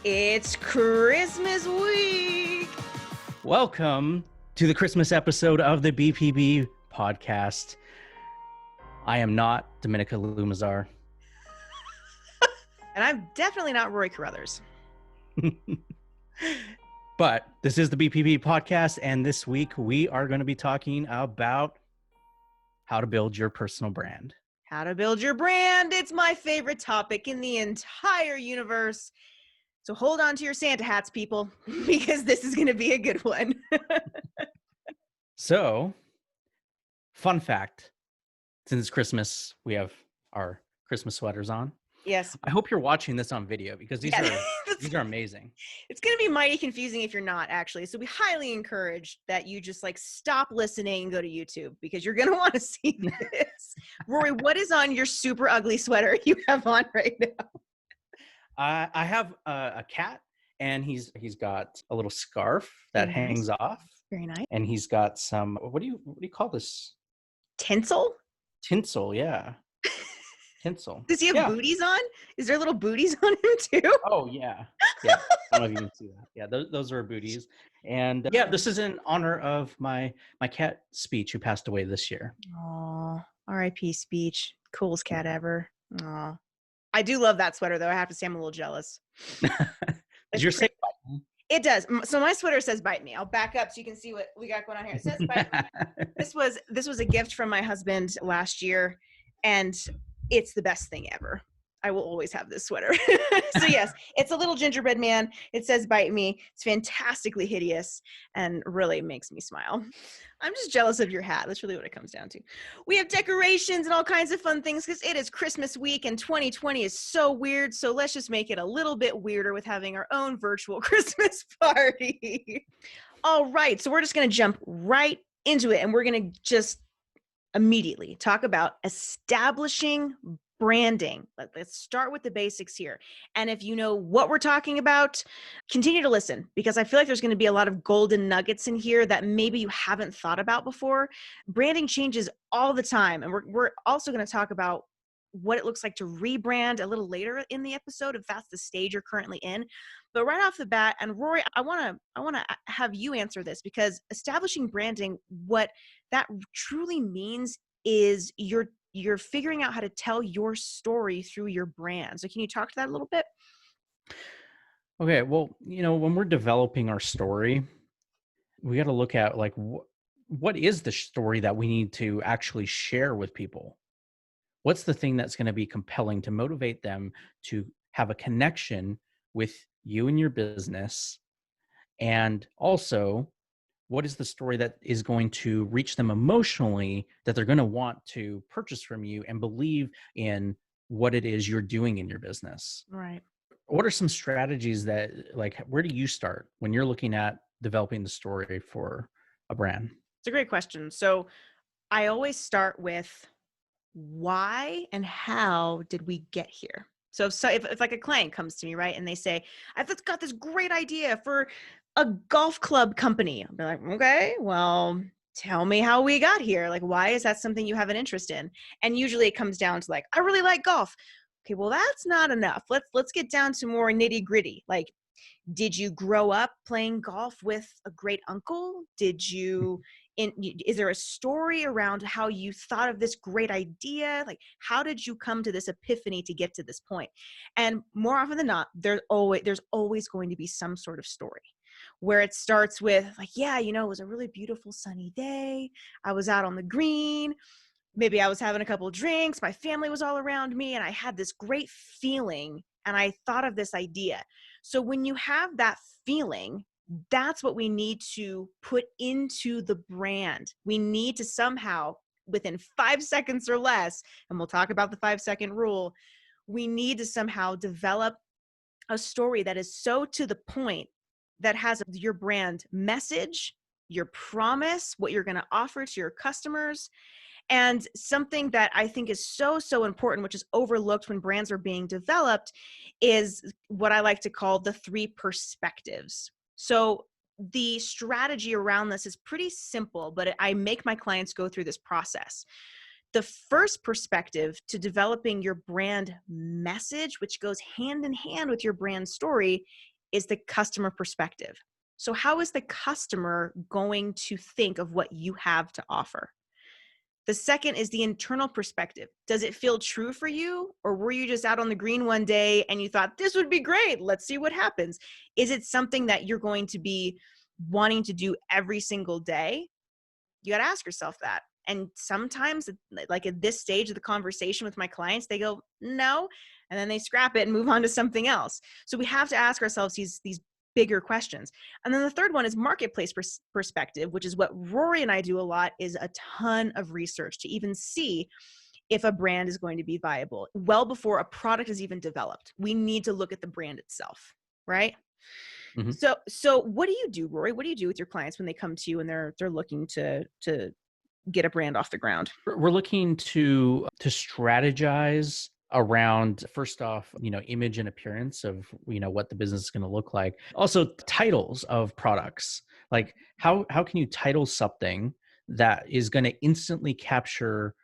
It's Christmas week. Welcome to the Christmas episode of the BPB podcast. I am not Dominica Lumazar. And I'm definitely not Rory Carruthers. But this is the BPB podcast, and this week we are going to be talking about how to build your personal brand. How to build your brand. It's my favorite topic in the entire universe. So hold on to your Santa hats, people, because this is going to be a good one. So, fun fact, since it's Christmas, we have our Christmas sweaters on. Yes. I hope you're watching this on video because these are amazing. It's going to be mighty confusing if you're not, actually. So we highly encourage that you just stop listening and go to YouTube because you're going to want to see this. Rory, what is on your super ugly sweater you have on right now? I have a cat, and he's got a little scarf that hangs off. Very nice. And he's got some, what do you call this? Tinsel? Tinsel, yeah. Tinsel. Does he have booties on? Is there little booties on him too? Oh, yeah. Yeah. I don't know if you can see that. Yeah, those are booties. And yeah, this is in honor of my cat Speech, who passed away this year. Aw, R.I.P. Speech. Coolest cat ever. Aw. I do love that sweater, though. I have to say I'm a little jealous. Does yours say bite me? It does. So my sweater says bite me. I'll back up so you can see what we got going on here. It says bite me. This was a gift from my husband last year, and it's the best thing ever. I will always have this sweater. So yes, it's a little gingerbread man. It says bite me. It's fantastically hideous and really makes me smile. I'm just jealous of your hat. That's really what it comes down to. We have decorations and all kinds of fun things because it is Christmas week and 2020 is so weird. So let's just make it a little bit weirder with having our own virtual Christmas party. All right. So we're just going to jump right into it, and we're going to just immediately talk about establishing branding. Let's start with the basics here. And if you know what we're talking about, continue to listen because I feel like there's going to be a lot of golden nuggets in here that maybe you haven't thought about before. Branding changes all the time. And we're also going to talk about what it looks like to rebrand a little later in the episode if that's the stage you're currently in. But right off the bat, and Rory, I want to have you answer this because establishing branding, what that truly means is you're figuring out how to tell your story through your brand. So can you talk to that a little bit? Okay, well, when we're developing our story, we got to look at what is the story that we need to actually share with people? What's the thing that's going to be compelling to motivate them to have a connection with you and your business? And also, what is the story that is going to reach them emotionally that they're going to want to purchase from you and believe in what it is you're doing in your business? Right. What are some strategies that, where do you start when you're looking at developing the story for a brand? It's a great question. So I always start with why and how did we get here? So if like a client comes to me, right, and they say, I've got this great idea for a golf club company. I'll be like, okay, well, tell me how we got here. Why is that something you have an interest in? And usually it comes down to I really like golf. Okay, well, that's not enough. Let's get down to more nitty gritty. Did you grow up playing golf with a great uncle? Is there a story around how you thought of this great idea? How did you come to this epiphany to get to this point? And more often than not, there's always going to be some sort of story where it starts with it was a really beautiful sunny day. I was out on the green. Maybe I was having a couple of drinks. My family was all around me and I had this great feeling and I thought of this idea. So when you have that feeling, that's what we need to put into the brand. We need to somehow, within 5 seconds or less, and we'll talk about the 5-second rule, we need to somehow develop a story that is so to the point that has your brand message, your promise, what you're going to offer to your customers. And something that I think is so, so important, which is overlooked when brands are being developed, is what I like to call the 3 perspectives. So the strategy around this is pretty simple, but I make my clients go through this process. The first perspective to developing your brand message, which goes hand in hand with your brand story, is the customer perspective. So how is the customer going to think of what you have to offer? The second is the internal perspective. Does it feel true for you? Or were you just out on the green one day and you thought, this would be great, let's see what happens? Is it something that you're going to be wanting to do every single day? You got to ask yourself that. And sometimes, like at this stage of the conversation with my clients, they go, no, and then they scrap it and move on to something else. So we have to ask ourselves these bigger questions. And then the third one is marketplace perspective, which is what Rory and I do a lot, is a ton of research to even see if a brand is going to be viable well before a product is even developed. We need to look at the brand itself, right? Mhm. So what do you do, Rory? What do you do with your clients when they come to you and they're looking to get a brand off the ground? We're looking to strategize around, first off, image and appearance of, what the business is going to look like. Also, titles of products. Like how can you title something that is going to instantly capture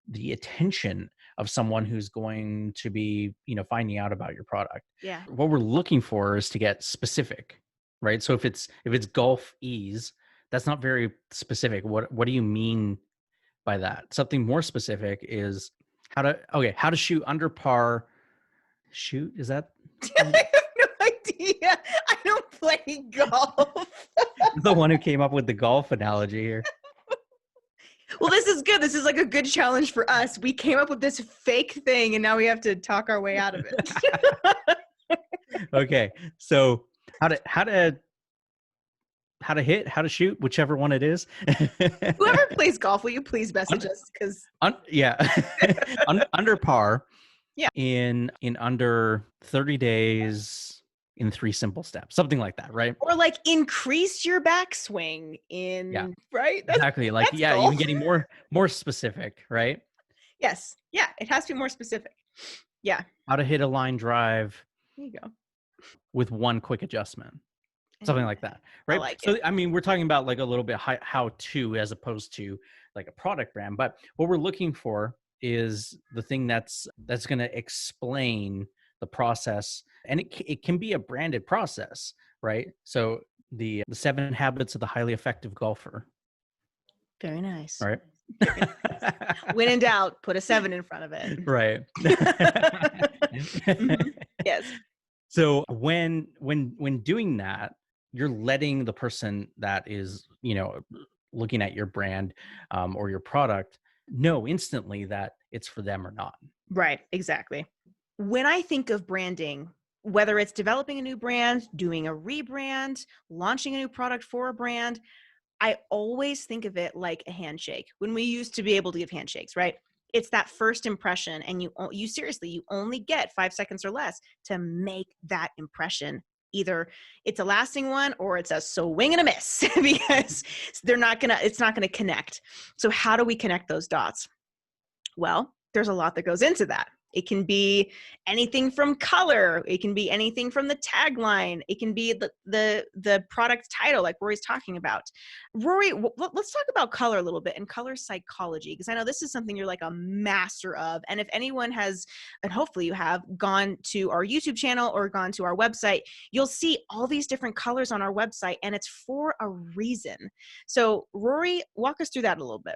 the attention of someone who's going to be, finding out about your product? Yeah. What we're looking for is to get specific, right? So if it's golf ease, that's not very specific. What do you mean by that? Something more specific is how to shoot under par. Shoot, is that I have no idea. I don't play golf. the one who came up with the golf analogy here? Well, this is good. This is like a good challenge for us. We came up with this fake thing and now we have to talk our way out of it. Okay, so how to hit, how to shoot, whichever one it is. Whoever plays golf, will you please message us? Because Yeah, under par yeah. in under 30 days in 3 simple steps, something like that, right? Or like increase your backswing Yeah, right? exactly. Like, That's yeah, golf. even getting more specific, right? Yes. Yeah. It has to be more specific. Yeah. How to hit a line drive There you go. with one quick adjustment, something And like that, I right? like it. So I mean, we're talking about like a little bit how to, as opposed to like a product brand, but what we're looking for is the thing that's going to explain the process, and it can be a branded process, right? So the 7 habits of the highly effective golfer, Very nice. right? Very nice. When in doubt, put a 7 in front of it. Right. Mhm. Yes. So when doing that, you're letting the person that is, looking at your brand, or your product, know instantly that it's for them or not. Right. Exactly. When I think of branding, whether it's developing a new brand, doing a rebrand, launching a new product for a brand, I always think of it like a handshake. When we used to be able to give handshakes, right? It's that first impression, and you seriously, you only get 5 seconds or less to make that impression. Either it's a lasting one or it's a swing and a miss because it's not gonna connect. So how do we connect those dots? Well, there's a lot that goes into that. It can be anything from color. It can be anything from the tagline. It can be the product title, like Rory's talking about. Rory, let's talk about color a little bit and color psychology, because I know this is something you're like a master of. And if anyone has, and hopefully you have, gone to our YouTube channel or gone to our website, you'll see all these different colors on our website, and it's for a reason. So Rory, walk us through that a little bit.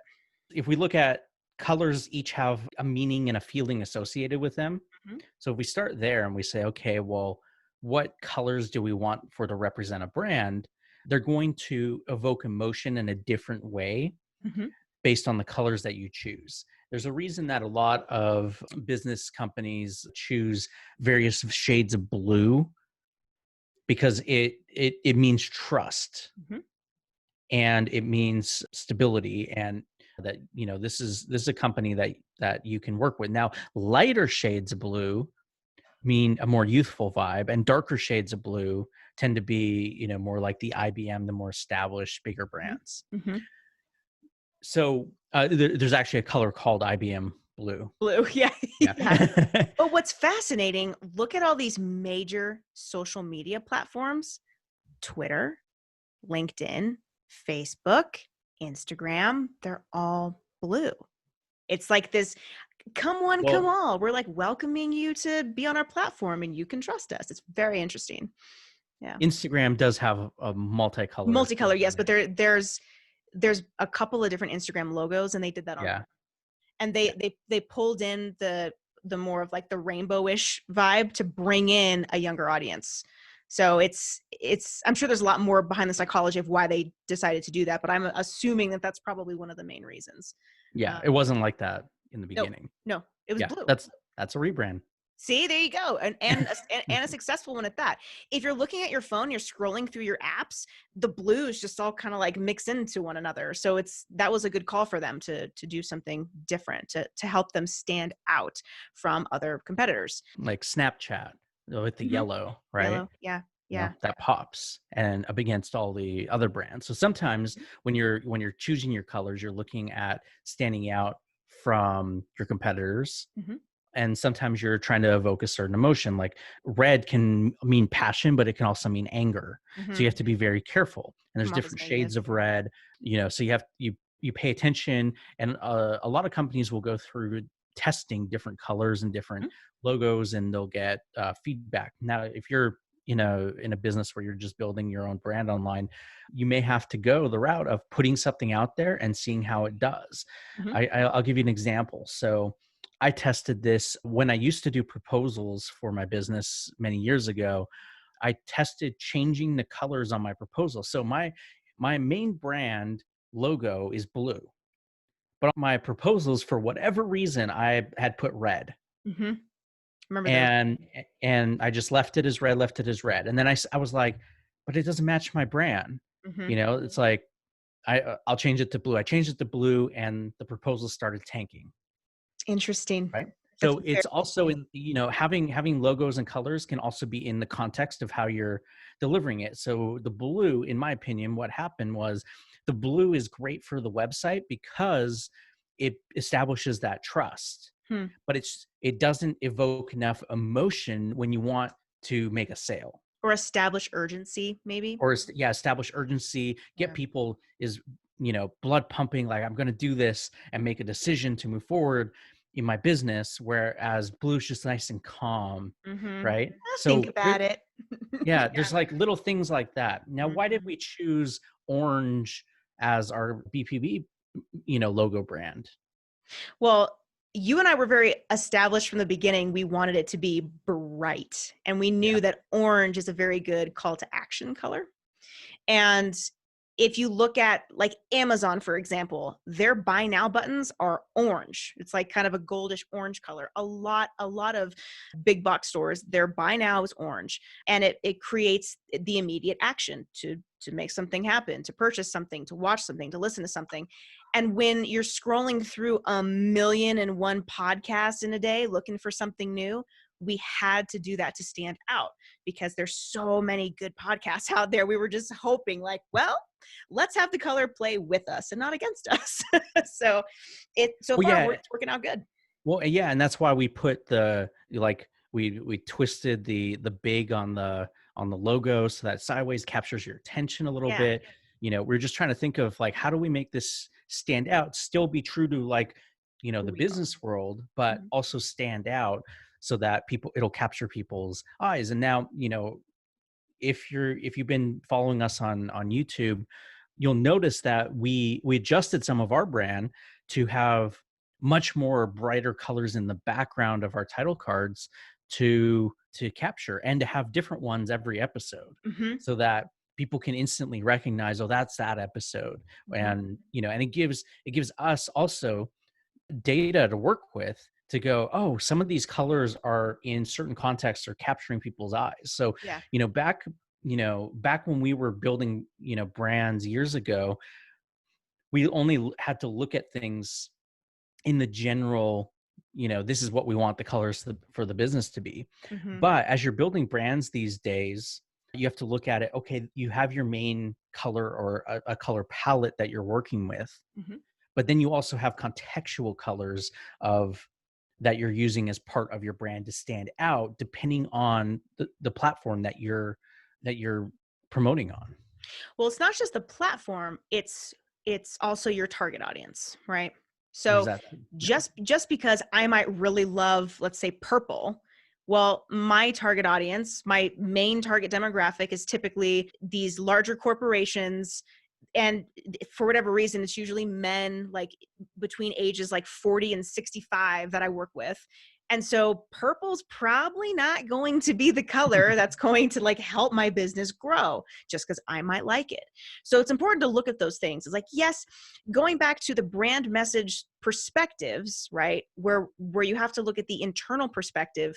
If we look at colors, each have a meaning and a feeling associated with them. Mhm. So if we start there and we say, okay, well, what colors do we want for to represent a brand? They're going to evoke emotion in a different way Mhm. based on the colors that you choose. There's a reason that a lot of business companies choose various shades of blue, because it means trust, Mhm. and it means stability, and that, this is a company that you can work with. Now, lighter shades of blue mean a more youthful vibe, and darker shades of blue tend to be, more like the IBM, the more established, bigger Mhm. brands. Mhm. So there's actually a color called IBM blue. Blue. Yeah. Yeah. Yeah. But what's fascinating, look at all these major social media platforms: Twitter, LinkedIn, Facebook, Instagram. They're all blue. It's like this, come one, come Well, all. We're like welcoming you to be on our platform and you can trust us. It's very interesting. Yeah. Instagram does have a multicolor Multicolor, theme yes, on but it. there's a couple of different Instagram logos, and they did that on Yeah. and Yeah. they pulled in the more of like the rainbowish vibe to bring in a younger audience. So it's I'm sure there's a lot more behind the psychology of why they decided to do that, but I'm assuming that that's probably one of the main reasons. Yeah. Um, It wasn't like that in the no, beginning. no, it was Yeah. blue. That's a rebrand. See, there you go. And a successful one at that. If you're looking at your phone, you're scrolling through your apps, the blues just all kind of like mix into one another. So that was a good call for them to do something different to help them stand out from other competitors. Like Snapchat with the Mhm. yellow, right? Yellow. Yeah. You know, Yeah. that pops and up against all the other brands. So sometimes Mhm. when you're choosing your colors, you're looking at standing out from your competitors. Mhm. And sometimes you're trying to evoke a certain emotion. Like red can mean passion, but it can also mean anger. So you Mhm. have to be very careful. And there's I'm always different gonna get. shades of red, so you pay attention. And a lot of companies will go through testing different colors and different Mhm. logos, and they'll get feedback. Now if you're in a business where you're just building your own brand online, you may have to go the route of putting something out there and seeing how it does. Mhm. I'll give you an example. So I tested this when I used to do proposals for my business many years ago. I tested changing the colors on my proposal. So my main brand logo is blue, but on my proposals, for whatever reason, I had put red, Mhm. Remember those. and and I just left it as red, left it as red, and then I was like, but it doesn't match my brand. Mhm. It's like I'll change it to blue. I changed it to blue, and the proposal started tanking. Interesting. Right. That's So very it's also in, having logos and colors can also be in the context of how you're delivering it. So the blue, in my opinion, what happened was the blue is great for the website because it establishes that trust, hmm. but it doesn't evoke enough emotion when you want to make a sale. Or establish urgency, maybe. Or yeah, establish urgency, get Yeah. people is blood pumping, like I'm going to do this and make a decision to move forward in my business, whereas blue's just nice and calm, Mhm. right? Think So about it. yeah, Yeah. there's like little things like that. Now why did Mhm. we choose orange as our BPB logo brand? Well, you and I were very established from the beginning. We wanted it to be bright, and we Yeah. knew that orange is a very good call to action color. And if you look at like Amazon, for example, their buy now buttons are orange. It's like kind of a goldish orange color. A lot of big box stores, their buy now is orange. And it creates the immediate action to make something happen, to purchase something, to watch something, to listen to something. And when you're scrolling through 1,000,001 podcasts in a day looking for something new, we had to do that to stand out because there's so many good podcasts out there. We were just hoping like, well, let's have the color play with us and not against us. So so Well, far yeah. it's working out good. Well, yeah, and that's why we put we twisted the big on the logo so that sideways captures your attention a little Yeah. bit. We're just trying to think of like how do we make this stand out, still be true to like, Who the we are. business world, but Mhm. also stand out so that it'll capture people's eyes. And now, if you've been following us on YouTube, you'll notice that we adjusted some of our brand to have much more brighter colors in the background of our title cards to capture and to have different ones every episode Mhm. so that people can instantly recognize, oh, that's that episode. Mhm. And it gives us also data to work with to go, oh, some of these colors are in certain contexts are capturing people's eyes. So Yeah. back when we were building brands years ago, we only had to look at things in the general, this is what we want the colors for the business to be. Mhm. But as you're building brands these days, you have to look at it, okay, you have your main color or a color palette that you're working with, Mhm. but then you also have contextual colors of that you're using as part of your brand to stand out depending on the platform that you're promoting on. Well, it's not just the platform, it's also your target audience, right? So Exactly. Yeah. just because I might really love, let's say, purple, Well, my target audience, my main target demographic is typically these larger corporations. And for whatever reason, it's usually men like between ages like 40 and 65 that I work with. And so purple's probably not going to be the color that's going to like help my business grow just because I might like it. So it's important to look at those things. It's like, yes, going back to the brand message perspectives, right? Where you have to look at the internal perspective,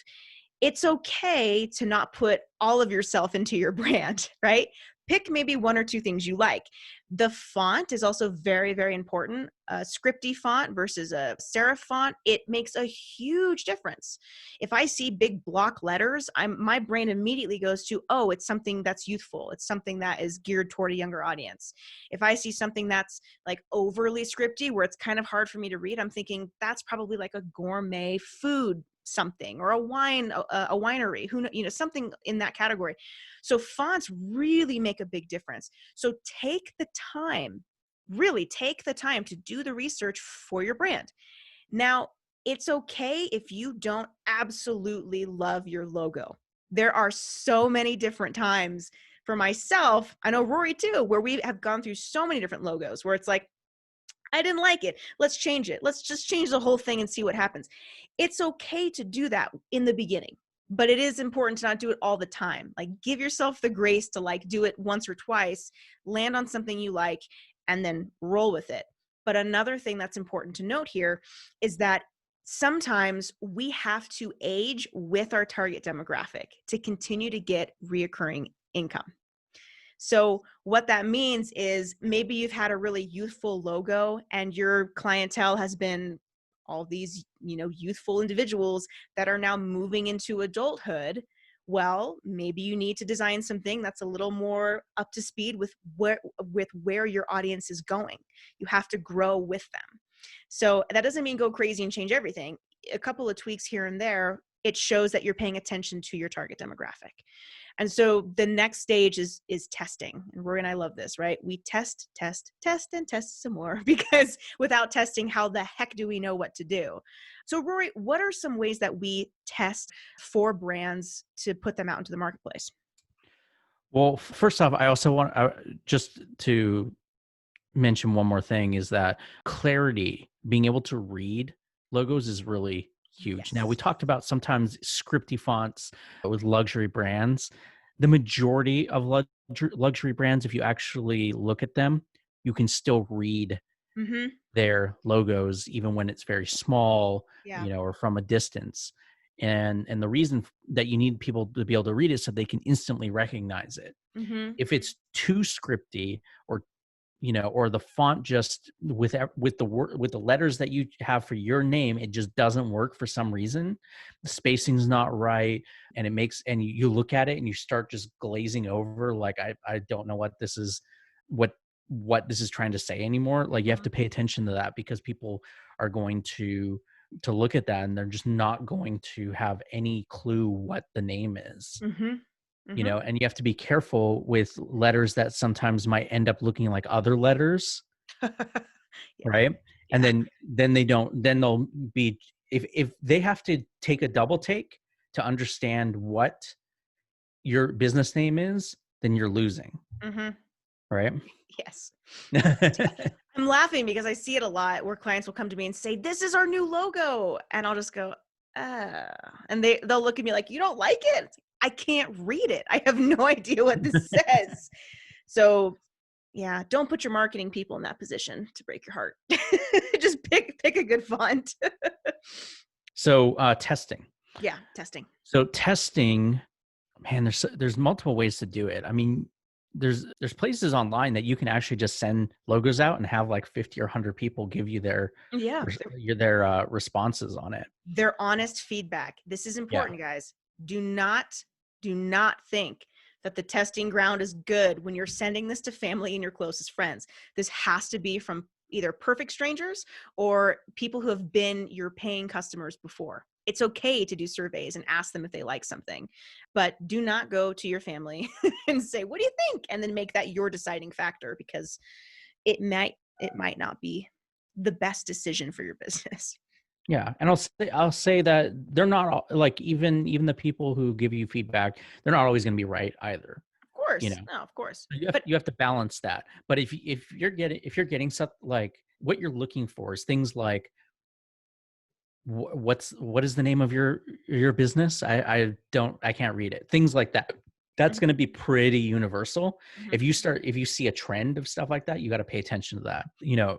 it's okay to not put all of yourself into your brand, right? Pick maybe one or two things you like. The font is also very, very important. A scripty font versus a serif font, it makes a huge difference. If I see big block letters, my brain immediately goes to, oh, it's something that's youthful. It's something that is geared toward a younger audience. If I see something that's like overly scripty, where it's kind of hard for me to read, I'm thinking that's probably like a gourmet food something, or a winery, something in that category. So fonts really make a big difference. So take the time, really take the time to do the research for your brand. Now, it's okay if you don't absolutely love your logo. There are so many different times for myself, I know Rory too, where we have gone through so many different logos where it's like, I didn't like it. Let's change it. Let's just change the whole thing and see what happens. It's okay to do that in the beginning, but it is important to not do it all the time. Like, give yourself the grace to like do it once or twice, land on something you like, and then roll with it. But another thing that's important to note here is that sometimes we have to age with our target demographic to continue to get reoccurring income. So what that means is maybe you've had a really youthful logo and your clientele has been all these, youthful individuals that are now moving into adulthood. Well, maybe you need to design something that's a little more up to speed with where your audience is going. You have to grow with them. So that doesn't mean go crazy and change everything. A couple of tweaks here and there, it shows that you're paying attention to your target demographic. And so the next stage is testing. And Rory and I love this, right? We test, and test some more, because without testing, how the heck do we know what to do? So Rory, what are some ways that we test for brands to put them out into the marketplace? Well, first off, I also want just to mention one more thing, is that clarity, being able to read logos is really huge. Now, we Yes. talked about sometimes scripty fonts with luxury brands. The majority of luxury brands, if you actually look at them, you can still read Mm-hmm. their logos even when it's very small, Yeah. or from a distance. And the reason that you need people to be able to read it so they can instantly recognize it. Mm-hmm. If it's too scripty, or or the font just with the letters that you have for your name, it just doesn't work for some reason. The spacing's not right, and you look at it and you start just glazing over, like I don't know what this is, what this is trying to say anymore. Like, you have to pay attention to that, because people are going to look at that and they're just not going to have any clue what the name is. Mm-hmm. Mm-hmm. And you have to be careful with letters that sometimes might end up looking like other letters, Yeah. right? And Yeah. then they'll be, if they have to take a double take to understand what your business name is, then you're losing, Mm-hmm. right? Yes. I'm laughing because I see it a lot where clients will come to me and say, "This is our new logo." And I'll just go, and they'll look at me like, "You don't like it?" It's like, I can't read it. I have no idea what this says. So yeah, don't put your marketing people in that position to break your heart. Just pick a good font. So testing. Yeah, testing. So testing, man, there's multiple ways to do it. I mean, there's places online that you can actually just send logos out and have like 50 or 100 people give you their Yeah. responses on it. Their honest feedback. This is Yeah. important, guys. Do not think that the testing ground is good when you're sending this to family and your closest friends. This has to be from either perfect strangers or people who have been your paying customers before. It's okay to do surveys and ask them if they like something, but do not go to your family and say, "What do you think?" and then make that your deciding factor, because it might not be the best decision for your business. Yeah, and I'll say that they're not like even the people who give you feedback, they're not always going to be right either. Of You course. know, No, of course. you have But you have to balance that. But if you're getting stuff like what you're looking for is things like what is the name of your business? I can't read it. Things like that. That's mhm, going to be pretty universal. mhm, If you see a trend of stuff like that, you got to pay attention to that.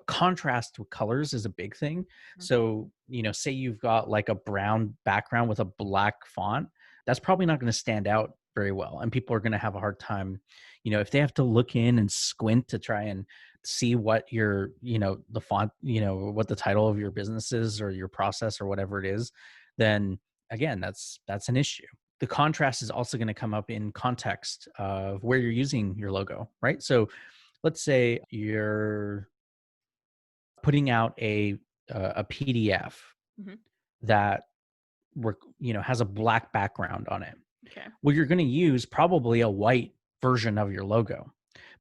Contrast with colors is a big thing. mhm, So, say you've got like a brown background with a black font, that's probably not going to stand out very well. And people are going to have a hard time, if they have to look in and squint to try and see what the font, what the title of your business is or your process or whatever it is, then again, that's an issue. The contrast is also going to come up in context of where you're using your logo, right? So let's say you're putting out a PDF mhm. that has a black background on it. Okay. Well, you're going to use probably a white version of your logo.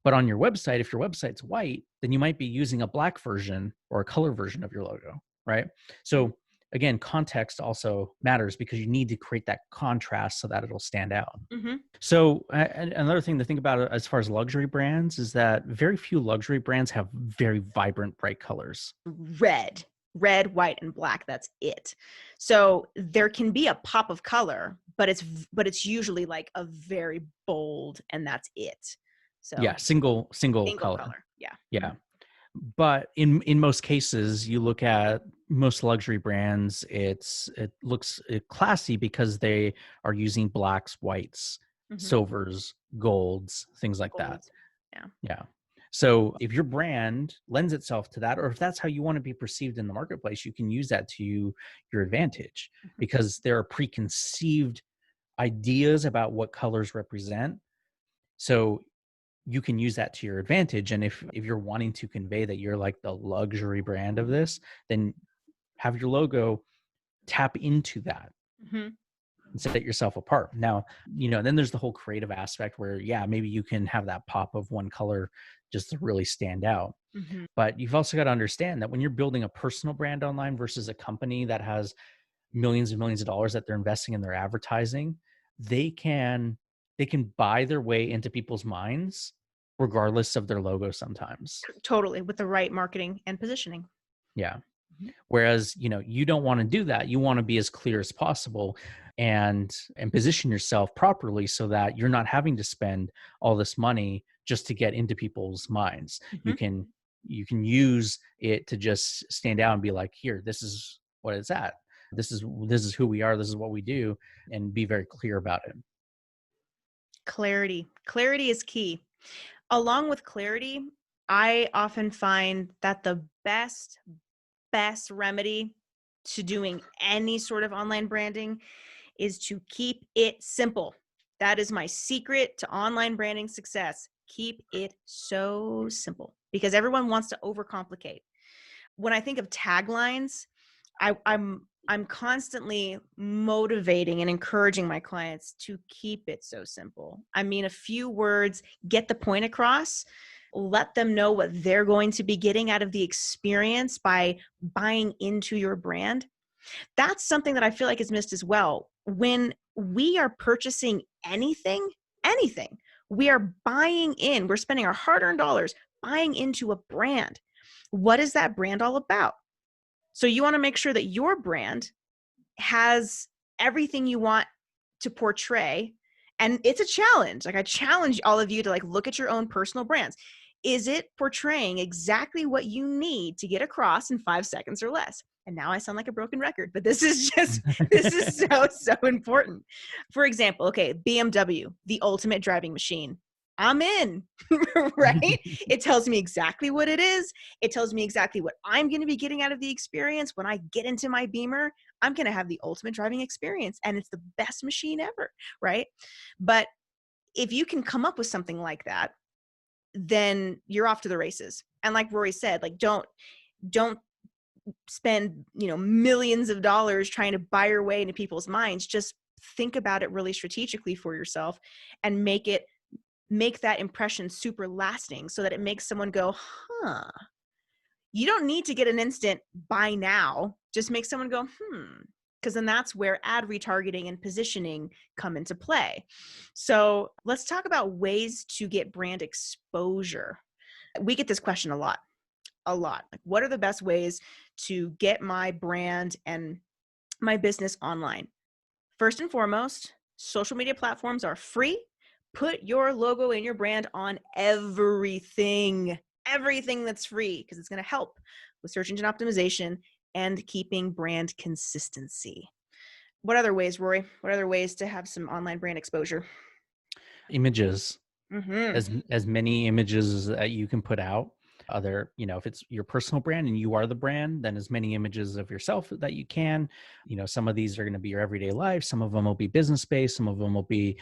But on your website, if your website's white, then you might be using a black version or a color version of your logo, right? Mhm, So again, context also matters because you need to create that contrast so that it'll stand out. mhm. So another thing to think about as far as luxury brands is that very few luxury brands have very vibrant, bright colors. Red, red, white, and black. That's it. So there can be a pop of color, but it's usually like a very bold, and that's it. Yeah, So single single color. color. Yeah. Mhm, Yeah. But in most cases, you look at most luxury brands, it looks classy because they are using blacks, whites, mhm. silvers, golds, things like that. Gold. Yeah. Yeah. So if your brand lends itself to that, or if that's how you want to be perceived in the marketplace, you can use that to your advantage Mhm. because there are preconceived ideas about what colors represent. So you can use that to your advantage. And if you're wanting to convey that you're like the luxury brand of this, then have your logo tap into that Mhm. and set yourself apart. Now, then there's the whole creative aspect where, yeah, maybe you can have that pop of one color just to really stand out. Mhm. But you've also got to understand that when you're building a personal brand online versus a company that has millions and millions of dollars that they're investing in their advertising, they can they can buy their way into people's minds regardless of their logo sometimes. Totally, with the right marketing and positioning. Yeah. Mhm. Whereas, you don't want to do that. You want to be as clear as possible and position yourself properly so that you're not having to spend all this money just to get into people's minds. You Mhm. can you can use it to just stand out and be like, here, this is what it's at. This is who we are, this is what we do, and be very clear about it. Clarity. Clarity is key. Along with clarity, I often find that the best remedy to doing any sort of online branding is to keep it simple. That is my secret to online branding success. Keep it so simple because everyone wants to overcomplicate. When I think of taglines, I'm constantly motivating and encouraging my clients to keep it so simple. I mean, a few words, get the point across, let them know what they're going to be getting out of the experience by buying into your brand. That's something that I feel like is missed as well. When we are purchasing anything, we are buying in, we're spending our hard earned dollars buying into a brand. What is that brand all about? So you want to make sure that your brand has everything you want to portray. And it's a challenge. Like I challenge all of you to like look at your own personal brands. Is it portraying exactly what you need to get across in 5 seconds or less? And now I sound like a broken record, but this is just this is so important. For example, okay, BMW, the ultimate driving machine. I'm in, right? It tells me exactly what it is. It tells me exactly what I'm going to be getting out of the experience when I get into my Beamer. I'm going to have the ultimate driving experience and it's the best machine ever, right? But if you can come up with something like that, then you're off to the races. And like Rory said, like don't spend, millions of dollars trying to buy your way into people's minds. Just think about it really strategically for yourself and make that impression super lasting so that it makes someone go, "Huh, You don't need to get an instant buy now. Just make someone go, because then that's where ad retargeting and positioning come into play. So let's talk about ways to get brand exposure. We get this question a lot, a lot. Like, what are the best ways to get my brand and my business online? First and foremost, social media platforms are free. Put your logo and your brand on everything that's free, because it's going to help with search engine optimization and keeping brand consistency. What other ways, Rory? What other ways to have some online brand exposure? Images, Mm-hmm. as many images that you can put out. Other, if it's your personal brand and you are the brand, then as many images of yourself that you can. Some of these are going to be your everyday life. Some of them will be business based. Some of them will be,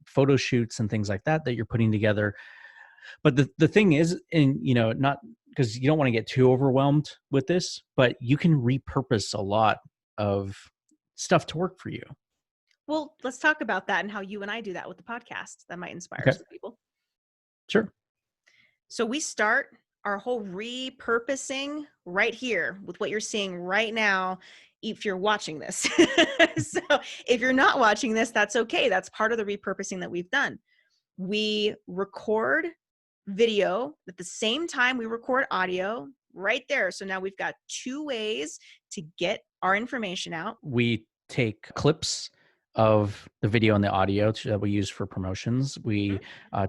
photo shoots and things like that you're putting together. But the thing is, and not because you don't want to get too overwhelmed with this, but you can repurpose a lot of stuff to work for you. Well, let's talk about that and how you and I do that with the podcast. That might inspire Okay, some people. sure. So we start our whole repurposing right here with what you're seeing right now, if you're watching this. So if you're not watching this, that's okay. That's part of the repurposing that we've done. We record video at the same time we record audio right there. So now we've got two ways to get our information out. We take clips of the video and the audio that we use for promotions. We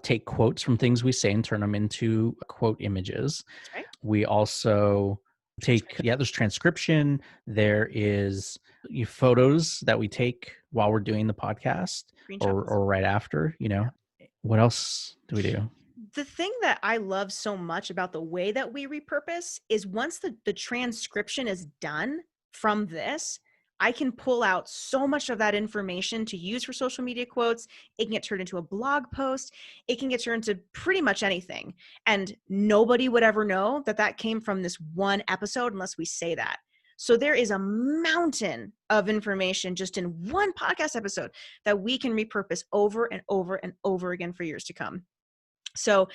take quotes from things we say and turn them into quote images. That's right. We also take, there's transcription. There is photos that we take while we're doing the podcast Screenshots. or right after, What else do we do? The thing that I love so much about the way that we repurpose is once the transcription is done from this, I can pull out so much of that information to use for social media quotes. It can get turned into a blog post. It can get turned into pretty much anything. And nobody would ever know that that came from this one episode unless we say that. So there is a mountain of information just in one podcast episode that we can repurpose over and over and over again for years to come. So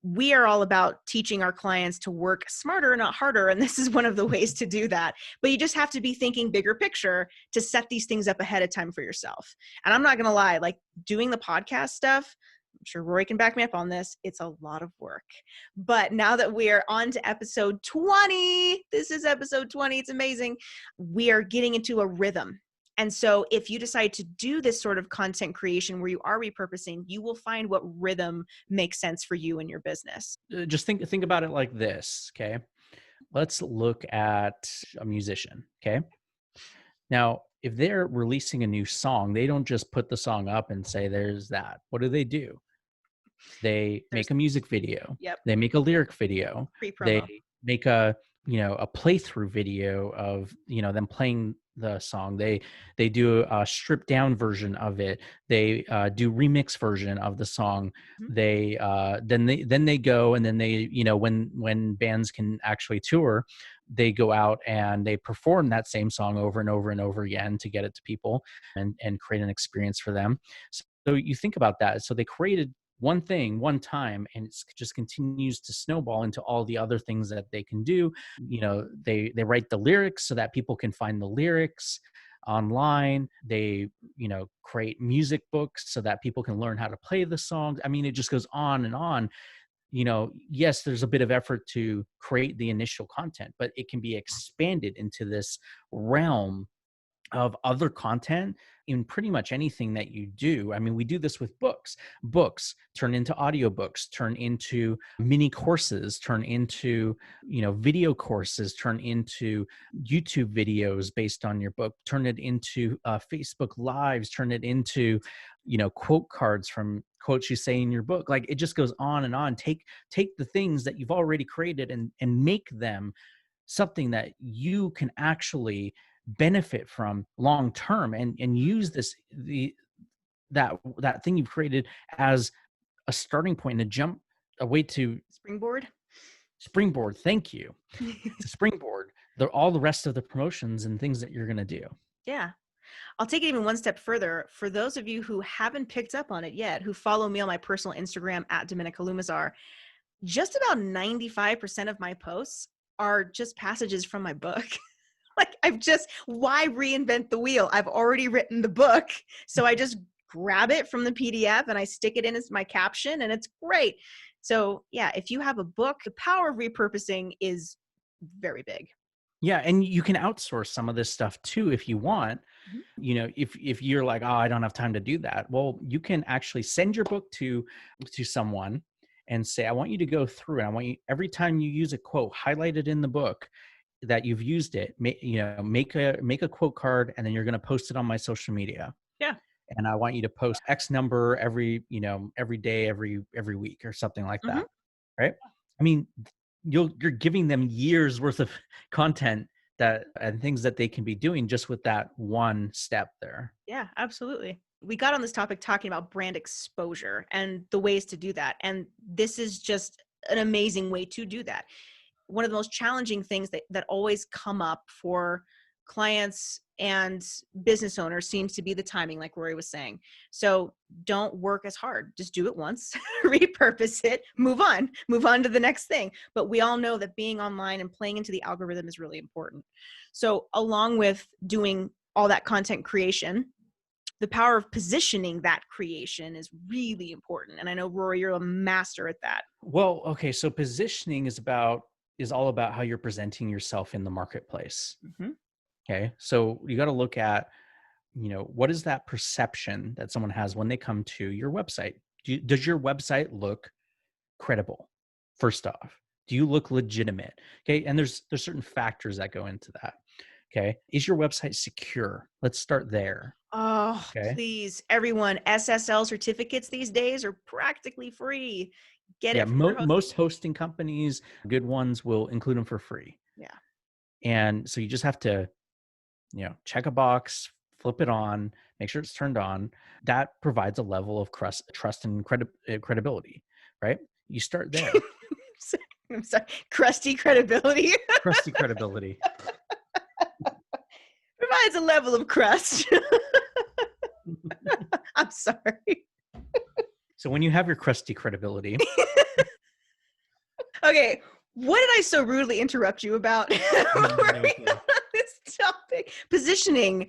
we are all about teaching our clients to work smarter, not harder. And this is one of the ways to do that. But you just have to be thinking bigger picture to set these things up ahead of time for yourself. And I'm not going to lie, like doing the podcast stuff, I'm sure Rory can back me up on this. It's a lot of work. But now that we are on to episode 20, this is episode 20. It's amazing. We are getting into a rhythm. And so if you decide to do this sort of content creation where you are repurposing, you will find what rhythm makes sense for you and your business. Just think about it like this, okay? Let's look at a musician, okay? Now, if they're releasing a new song, they don't just put the song up and say, there's that. What do? They make a music video. Yep. They make a lyric video. Pre-promo. They make a playthrough video of, them playing the song. They do a stripped down version of it. They do remix version of the song. Mhm. Then they go, and then they, when bands can actually tour, they go out and they perform that same song over and over and over again to get it to people and create an experience for them. So you think about that. So they created one thing one time, and it just continues to snowball into all the other things that they can do. They write the lyrics so that people can find the lyrics online. They create music books so that people can learn how to play the songs. I mean, it just goes on and on. Yes, there's a bit of effort to create the initial content, but it can be expanded into this realm of other content in pretty much anything that you do. I mean, we do this with books turn into audiobooks, turn into mini courses, turn into video courses, turn into YouTube videos based on your book, turn it into Facebook lives, turn it into quote cards from quotes you say in your book. Like, it just goes on and on. Take the things that you've already created and make them something that you can actually benefit from long term, and use that thing you've created as a starting point and a way to springboard. Thank you. To springboard all the rest of the promotions and things that you're going to do. Yeah. I'll take it even one step further. For those of you who haven't picked up on it yet, who follow me on my personal Instagram at Dominica, just about 95% of my posts are just passages from my book. Like why reinvent the wheel? I've already written the book. So I just grab it from the PDF and I stick it in as my caption and it's great. So yeah, if you have a book, the power of repurposing is very big. Yeah, and you can outsource some of this stuff too if you want. Mhm. If you're like, oh, I don't have time to do that. Well, you can actually send your book to someone and say, I want you to go through and I want you every time you use a quote, highlight it in the book that you've used it. Make a quote card and then you're going to post it on my social media. Yeah. And I want you to post X number every day, every week or something like Hmm. that. Right? I mean, you're giving them years worth of content that and things that they can be doing just with that one step there. Yeah, absolutely. We got on this topic talking about brand exposure and the ways to do that. And this is just an amazing way to do that. One of the most challenging things that always come up for clients and business owners seems to be the timing, like Rory was saying. So don't work as hard. Just do it once, repurpose it, move on to the next thing. But we all know that being online and playing into the algorithm is really important. So along with doing all that content creation, the power of positioning that creation is really important. And I know, Rory, you're a master at that. Well, okay, so positioning is all about how you're presenting yourself in the marketplace. Mm-hmm. Okay. So you got to look at, what is that perception that someone has when they come to your website? Does your website look credible? First off, do you look legitimate? Okay. And there's certain factors that go into that. Okay. Is your website secure? Let's start there. Oh, Okay. please, everyone, SSL certificates these days are practically free. Get Yeah. it from your host. Most hosting companies, good ones, will include them for free. Yeah. And so you just have to, check a box, flip it on, make sure it's turned on. That provides a level of trust and credibility, right? You start there. I'm sorry. Crusty credibility Crusty credibility. provides a level of crust. I'm sorry. So when you have your crusty credibility, Okay. What did I so rudely interrupt you about? no clue. This topic. Positioning.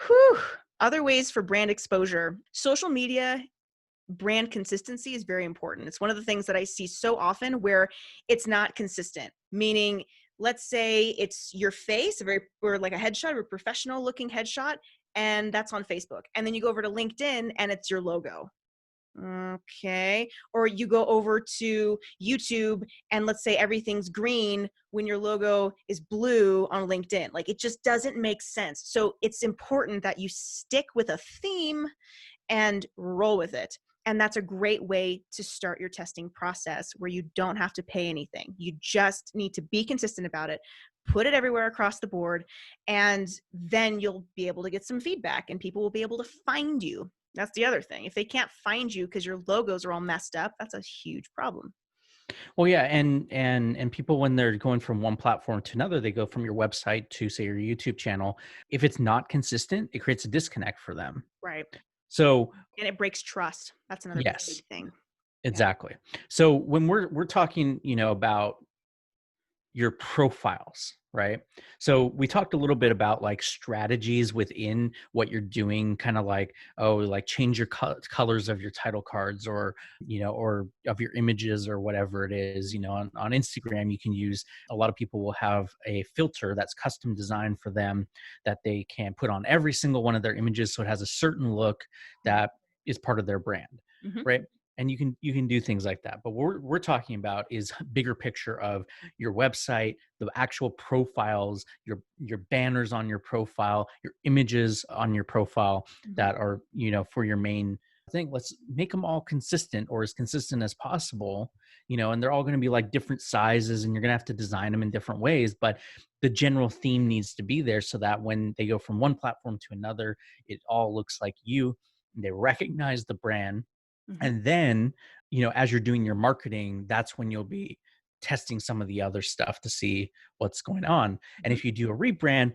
Whew. Other ways for brand exposure. Social media brand consistency is very important. It's one of the things that I see so often where it's not consistent, meaning let's say it's your face, or like a headshot or a professional looking headshot, and that's on Facebook. And then you go over to LinkedIn and it's your logo. Okay. Or you go over to YouTube and let's say everything's green when your logo is blue on LinkedIn. Like it just doesn't make sense. So it's important that you stick with a theme and roll with it. And that's a great way to start your testing process where you don't have to pay anything. You just need to be consistent about it, put it everywhere across the board, and then you'll be able to get some feedback and people will be able to find you. That's the other thing. If they can't find you because your logos are all messed up, that's a huge problem. Well, yeah, and people when they're going from one platform to another, they go from your website to say your YouTube channel. If it's not consistent, it creates a disconnect for them. Right. So And it breaks trust. That's another yes, big thing. exactly. So when we're talking, about your profiles, right? So we talked a little bit about like strategies within what you're doing, kind of like, like change your colors of your title cards or, or of your images or whatever it is. On Instagram, you can use, a lot of people will have a filter that's custom designed for them that they can put on every single one of their images. So it has a certain look that is part of their brand, Mm-hmm. right? And you can do things like that. But what we're talking about is bigger picture of your website, the actual profiles, your banners on your profile, your images on your profile Mm-hmm. that are, for your main thing. Let's make them all consistent or as consistent as possible, and they're all going to be like different sizes and you're going to have to design them in different ways, but the general theme needs to be there so that when they go from one platform to another, it all looks like you. They recognize the brand. Mm-hmm. And then, as you're doing your marketing, that's when you'll be testing some of the other stuff to see what's going on. And if you do a rebrand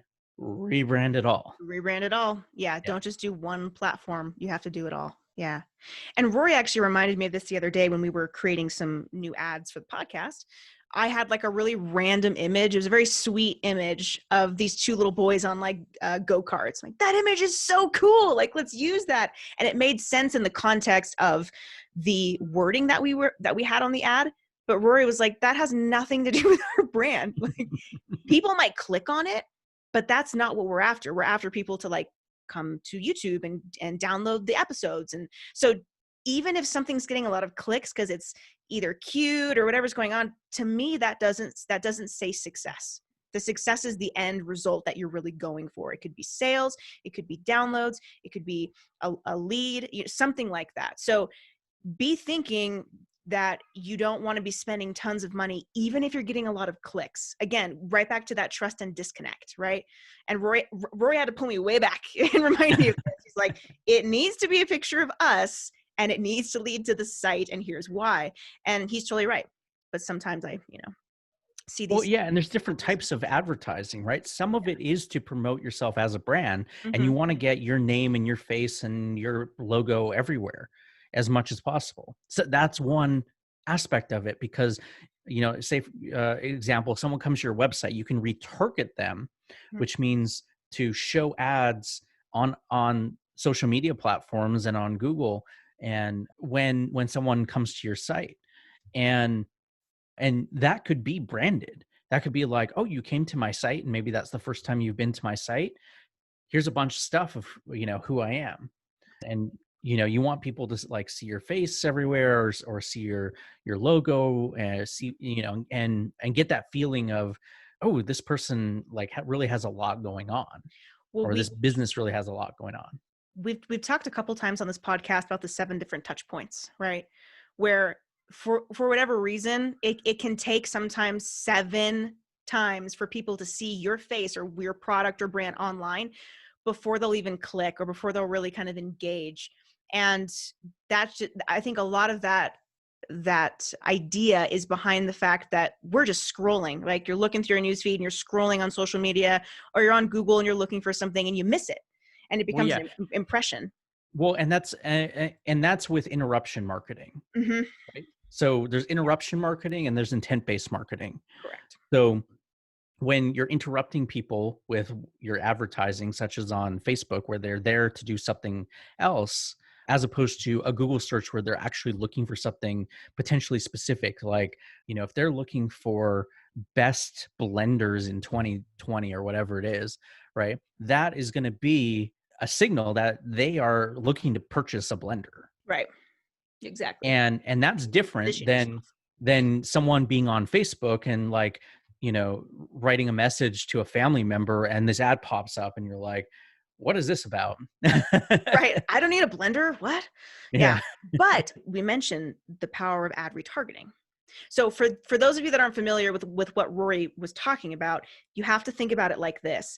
it all. Rebrand it all. Yeah. Yeah. Don't just do one platform. You have to do it all. Yeah. And Rory actually reminded me of this the other day when we were creating some new ads for the podcast. I had like a really random image. It was a very sweet image of these two little boys on like go-karts. Like, that image is so cool. Like, let's use that. And it made sense in the context of the wording that we had on the ad. But Rory was like, that has nothing to do with our brand. Like, people might click on it, but that's not what we're after. We're after people to like come to YouTube and download the episodes. And so even if something's getting a lot of clicks because it's either cute or whatever's going on, to me that doesn't say success. The success is the end result that you're really going for. It could be sales, it could be downloads, it could be a lead, something like that. So be thinking that you don't want to be spending tons of money, even if you're getting a lot of clicks. Again, right back to that trust and disconnect, right? And Rory had to pull me way back and remind me of this. He's like, it needs to be a picture of us and it needs to lead to the site, and here's why. And he's totally right. But sometimes I, see these. Well, yeah, and there's different types of advertising, right? Some of it is to promote yourself as a brand, and you want to get your name and your face and your logo everywhere as much as possible. So that's one aspect of it, because, say, example, someone comes to your website, you can retarget them, which means to show ads on social media platforms and on Google, and when someone comes to your site, and that could be branded. That could be like, oh, you came to my site and maybe that's the first time you've been to my site. Here's a bunch of stuff of, who I am. And, you want people to like see your face everywhere, or see your logo, and see, and get that feeling of, oh, this person like really has a lot going on, Well, or this business really has a lot going on. We've talked a couple times on this podcast about the 7 different touch points, right? Where for whatever reason, it can take sometimes 7 times for people to see your face or your product or brand online before they'll even click or before they'll really kind of engage. And that's just, I think a lot of that idea is behind the fact that we're just scrolling. Like, you're looking through your newsfeed and you're scrolling on social media, or you're on Google and you're looking for something and you miss it. And it Well, becomes yeah. an impression. Well, and that's with interruption marketing. Mm-hmm. Right? So there's interruption marketing and there's intent-based marketing. Correct. So when you're interrupting people with your advertising, such as on Facebook, where they're there to do something else, as opposed to a Google search where they're actually looking for something potentially specific, like, if they're looking for best blenders in 2020 or whatever it is, right? That is going to be a signal that they are looking to purchase a blender. Right. Exactly. And that's different than someone being on Facebook and like, writing a message to a family member and this ad pops up and you're like, what is this about? Right. I don't need a blender. What? Yeah. But we mentioned the power of ad retargeting. So for those of you that aren't familiar with what Rory was talking about, you have to think about it like this.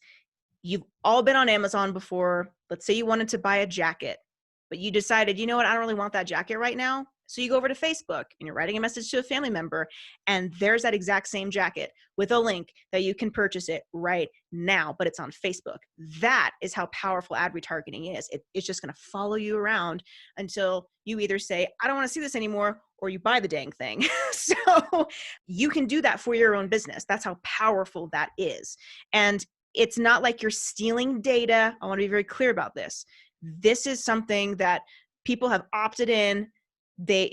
You've all been on Amazon before. Let's say you wanted to buy a jacket, but you decided, you know what, I don't really want that jacket right now. So you go over to Facebook and you're writing a message to a family member, and there's that exact same jacket with a link that you can purchase it right now, but it's on Facebook. That is how powerful ad retargeting is. It's just going to follow you around until you either say, I don't want to see this anymore, or you buy the dang thing. So you can do that for your own business. That's how powerful that is. And it's not like you're stealing data. I want to be very clear about this. This is something that people have opted in.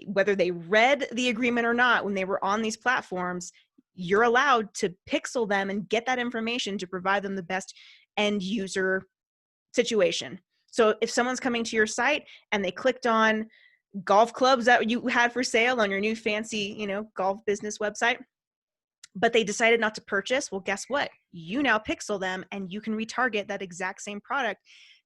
Whether they read the agreement or not, when they were on these platforms, you're allowed to pixel them and get that information to provide them the best end user situation. So if someone's coming to your site and they clicked on golf clubs that you had for sale on your new fancy, golf business website, but they decided not to purchase, well, guess what? You now pixel them and you can retarget that exact same product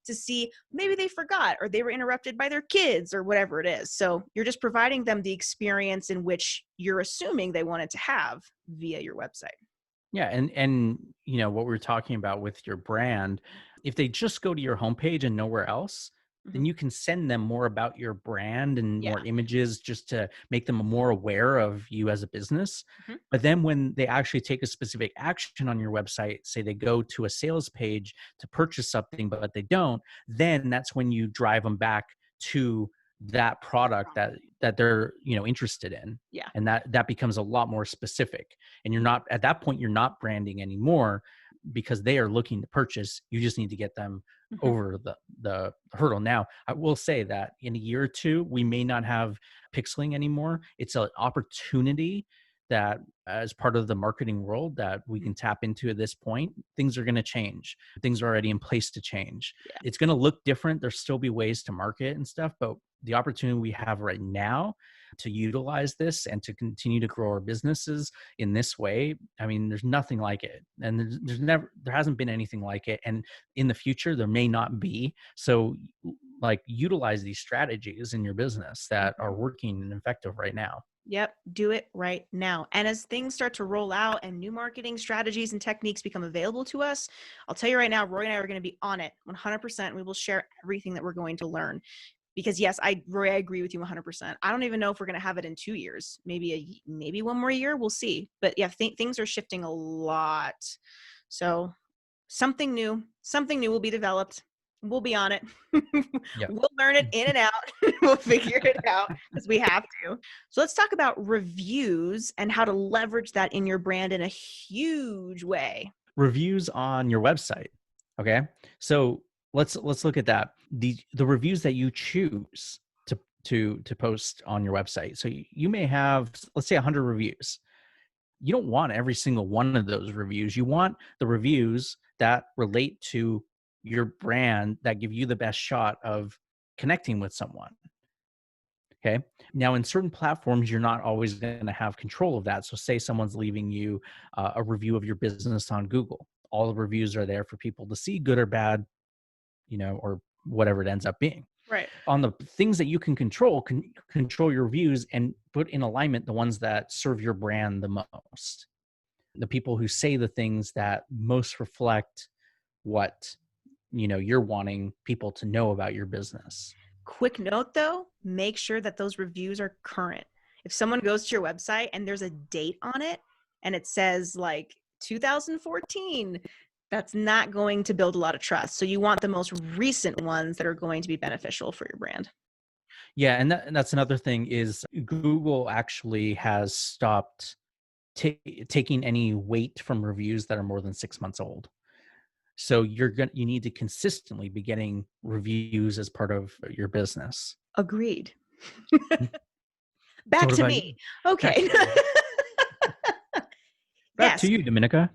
to see maybe they forgot or they were interrupted by their kids or whatever it is. So you're just providing them the experience in which you're assuming they wanted to have via your website. Yeah. And what we were talking about with your brand, if they just go to your homepage and nowhere else, then you can send them more about your brand and more images just to make them more aware of you as a business. But then when they actually take a specific action on your website, say they go to a sales page to purchase something, but they don't, then that's when you drive them back to that product that they're, interested in. Yeah. And that becomes a lot more specific. And you're not, at that point, you're not branding anymore because they are looking to purchase. You just need to get them Mhm. over the hurdle. Now, I will say that in a year or two, we may not have pixeling anymore. It's an opportunity that, as part of the marketing world, that we can tap into at this point. Things are going to change. Things are already in place to change. Yeah. It's going to look different. There'll still be ways to market and stuff, but the opportunity we have right now to utilize this and to continue to grow our businesses in this way, I mean, there's nothing like it. And there hasn't been anything like it. And in the future, there may not be. So, like, utilize these strategies in your business that are working and effective right now. Yep. Do it right now. And as things start to roll out and new marketing strategies and techniques become available to us, I'll tell you right now, Roy and I are going to be on it 100%. We will share everything that we're going to learn. Because yes, Roy, I agree with you 100%. I don't even know if we're going to have it in 2 years, maybe one more year. We'll see. But yeah, things are shifting a lot. So something new will be developed. We'll be on it. Yeah. We'll learn it in and out. We'll figure it out because we have to. So let's talk about reviews and how to leverage that in your brand in a huge way. Reviews on your website. Okay. So let's look at that. The reviews that you choose to post on your website. So you may have, let's say, 100 reviews. You don't want every single one of those reviews. You want the reviews that relate to your brand, that give you the best shot of connecting with someone. Okay. Now, in certain platforms, you're not always going to have control of that. So, say someone's leaving you a review of your business on Google. All the reviews are there for people to see, good or bad, or whatever it ends up being. Right. On the things that you can control your reviews and put in alignment the ones that serve your brand the most. The people who say the things that most reflect what you're wanting people to know about your business. Quick note though, make sure that those reviews are current. If someone goes to your website and there's a date on it and it says like 2014, that's not going to build a lot of trust. So you want the most recent ones that are going to be beneficial for your brand. Yeah, and that's another thing is Google actually has stopped taking any weight from reviews that are more than 6 months old. So you need to consistently be getting reviews as part of your business. Agreed. So Back what to about you? me. Okay. Back to Yes. you, Dominica.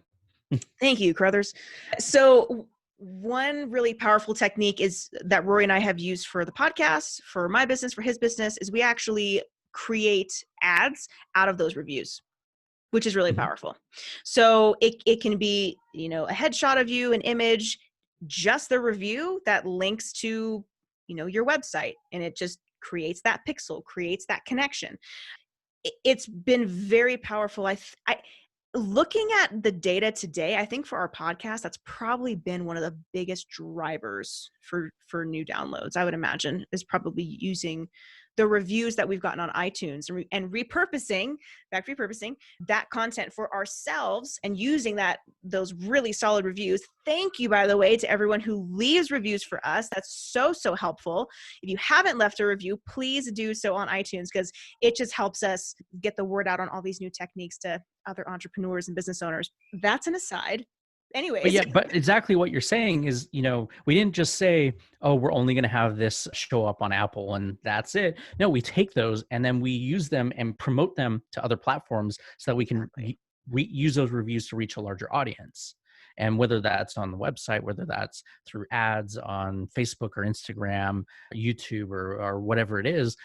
Thank you, Crothers. So one really powerful technique is that Rory and I have used for the podcast, for my business, for his business, is we actually create ads out of those reviews, which is really Mhm. powerful. So it can be, a headshot of you, an image, just the review that links to, your website, and it just creates that pixel, creates that connection. It's been very powerful. Looking at the data today, I think for our podcast, that's probably been one of the biggest drivers for new downloads. I would imagine is probably using the reviews that we've gotten on iTunes and repurposing that content for ourselves and using those really solid reviews. Thank you, by the way, to everyone who leaves reviews for us. That's so helpful. If you haven't left a review, please do so on iTunes because it just helps us get the word out on all these new techniques to other entrepreneurs and business owners. That's an aside. Anyways. But exactly what you're saying is, we didn't just say, oh, we're only going to have this show up on Apple and that's it. No, we take those and then we use them and promote them to other platforms so that we can use those reviews to reach a larger audience. And whether that's on the website, whether that's through ads on Facebook or Instagram, YouTube or whatever it is,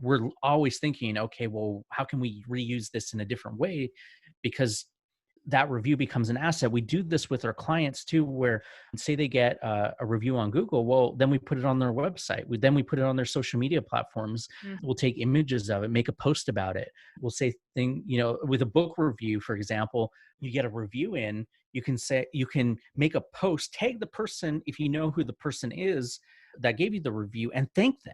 we're always thinking, okay, well, how can we reuse this in a different way? Because that review becomes an asset. We do this with our clients too, where say they get a review on Google, well, then we put it on their website. Then we put it on their social media platforms. We'll take images of it, make a post about it. We'll say with a book review, for example, you get a review in, you can make a post, tag the person if you know who the person is that gave you the review and thank them.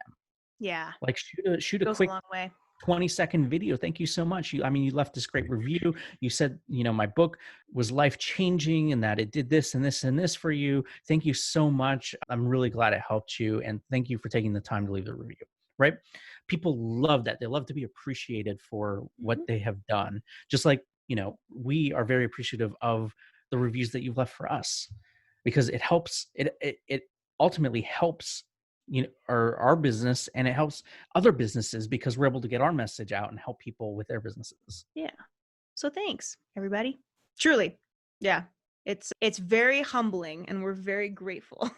Yeah. Like shoot a Goes quick a long way. 20-second video. Thank you so much. You left this great review. You said, my book was life-changing and that it did this and this and this for you. Thank you so much. I'm really glad it helped you. And thank you for taking the time to leave the review. right? People love that. They love to be appreciated for what Mhm. they have done. Just like, we are very appreciative of the reviews that you've left for us, because it helps, it ultimately helps, our business, and it helps other businesses because we're able to get our message out and help people with their businesses. Yeah. So thanks, everybody. Truly. Yeah. It's very humbling and we're very grateful.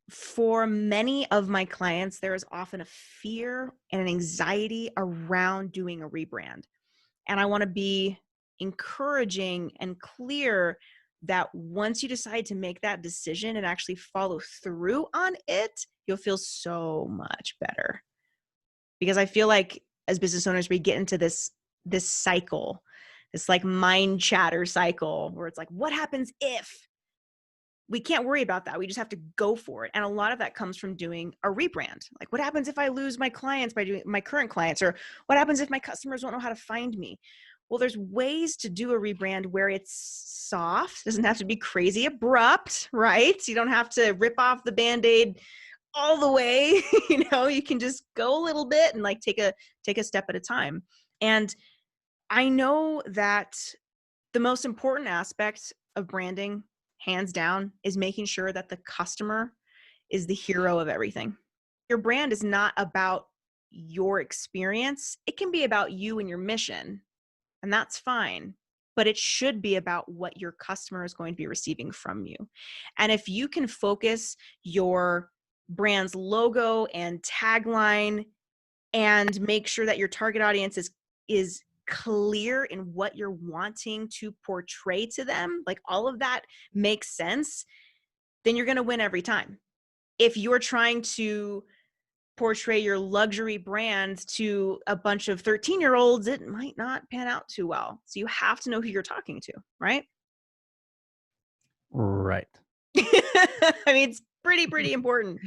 For many of my clients, there is often a fear and an anxiety around doing a rebrand. And I want to be encouraging and clear that once you decide to make that decision and actually follow through on it, you'll feel so much better. Because I feel like as business owners, we get into this cycle, this like mind chatter cycle where it's like, what happens if? We can't worry about that. We just have to go for it. And a lot of that comes from doing a rebrand. Like, what happens if I lose my clients by doing my current clients? Or what happens if my customers don't know how to find me? Well, there's ways to do a rebrand where it's soft. It doesn't have to be crazy abrupt, right? You don't have to rip off the Band-Aid all the way. You can just go a little bit and like take a step at a time. And I know that the most important aspect of branding, hands down, is making sure that the customer is the hero of everything. Your brand is not about your experience. It can be about you and your mission, and that's fine. But it should be about what your customer is going to be receiving from you. And if you can focus your brand's logo and tagline and make sure that your target audience is clear in what you're wanting to portray to them, like all of that makes sense, then you're going to win every time. If you're trying to portray your luxury brand to a bunch of 13-year-olds, it might not pan out too well. So you have to know who you're talking to, right? Right. I mean, it's pretty important.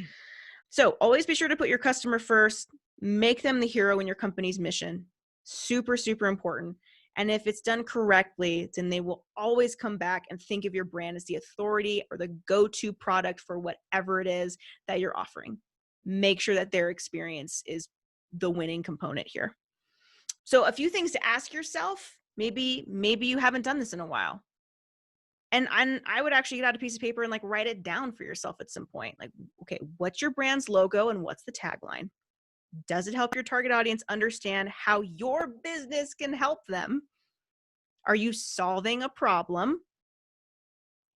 So always be sure to put your customer first, make them the hero in your company's mission. Super, super important. And if it's done correctly, then they will always come back and think of your brand as the authority or the go-to product for whatever it is that you're offering. Make sure that their experience is the winning component here. So a few things to ask yourself. Maybe you haven't done this in a while. And I would actually get out a piece of paper and like write it down for yourself at some point. Like, okay, what's your brand's logo and what's the tagline? Does it help your target audience understand how your business can help them? Are you solving a problem?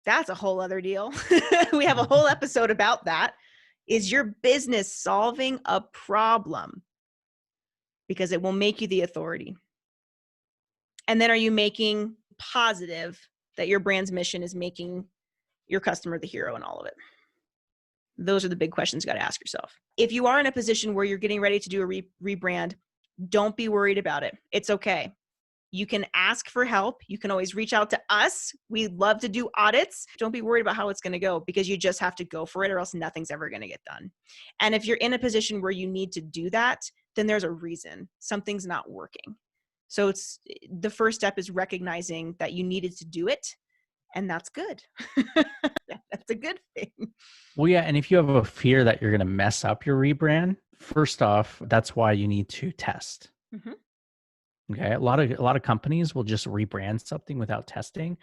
That's a whole other deal. We have a whole episode about that. Is your business solving a problem? Because it will make you the authority. And then are you making positive that your brand's mission is making your customer the hero in all of it? Those are the big questions you got to ask yourself. If you are in a position where you're getting ready to do a rebrand, don't be worried about it. It's okay. You can ask for help. You can always reach out to us. We love to do audits. Don't be worried about how it's going to go, because you just have to go for it or else nothing's ever going to get done. And if you're in a position where you need to do that, then there's a reason. Something's not working. So it's the first step is recognizing that you needed to do it, and that's good. That's a good thing. Well, yeah, and if you have a fear that you're going to mess up your rebrand, first off, that's why you need to test. Mhm. Okay, a lot of companies will just rebrand something without testing,